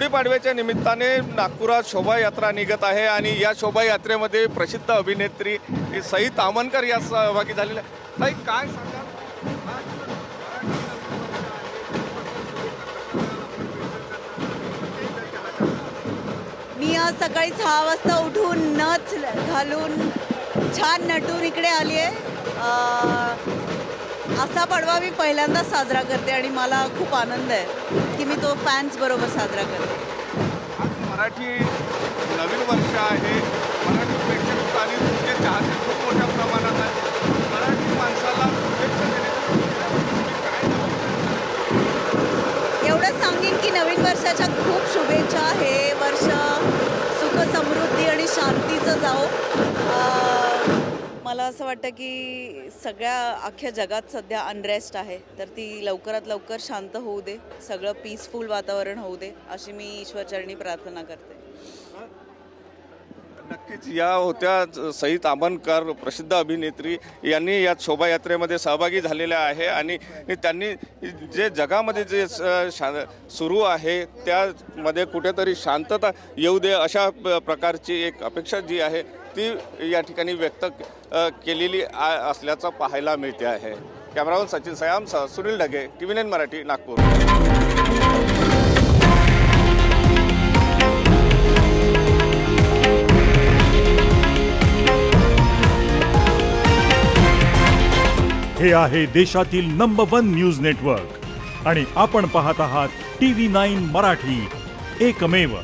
गुढीपाडव्याच्या निमित्ताने नागपुरात शोभायात्रा निघत आहे आणि या शोभायात्रेमध्ये प्रसिद्ध अभिनेत्री सई ताम्हणकर या सहभागी झालेल्या आहेत. ताई, काय सांगाल? मी आज सकाळी 6 वाजता उठून नथ घालून छान नटून इकडे आली आहे. असा पडवा मी पहिल्यांदाच साजरा करते आणि मला खूप आनंद आहे की मी तो फॅन्स बरोबर साजरा करते. आज मराठी नवीन वर्ष आहे. मराठी प्रेक्षक आणि तुमचे चाहते खूप मोठ्या प्रमाणात आहे. मराठी माणसाला शुभेच्छा देण्यासाठी काय एवढंच सांगेन की नवीन वर्षाच्या खूप शुभेच्छा. हे वर्ष सुख समृद्धी आणि शांतीचं जाओ. मला असं वाटतं की सगळ्या अख्ख्या जगात सध्या अनरेस्ट आहे, तर ती लवकरात लवकर शांत होऊ दे, सगळं पीसफुल वातावरण होऊ दे, अशी मी ईश्वरचरणी प्रार्थना करते. नक्कीच या होत्या सई ताम्हणकर, प्रसिद्ध अभिनेत्री. यांनी या शोभायात्रेमध्ये सहभागी झालेल्या आहे आणि त्यांनी जे जगामध्ये जे सुरू आहे त्यामध्ये कुठेतरी शांतता येऊ दे अशा प्रकारची एक अपेक्षा जी आहे ती या ठिकाणी व्यक्त केलेली असल्याचं पाहायला मिळते आहे. कॅमेरामन सचिन सयामसह सुनील ढगे, TV9 मराठी, नागपूर. हे आहे देशातील नंबर 1 न्यूज नेटवर्क आणि आपण पाहत आहात TV9 मराठी, एकमेव.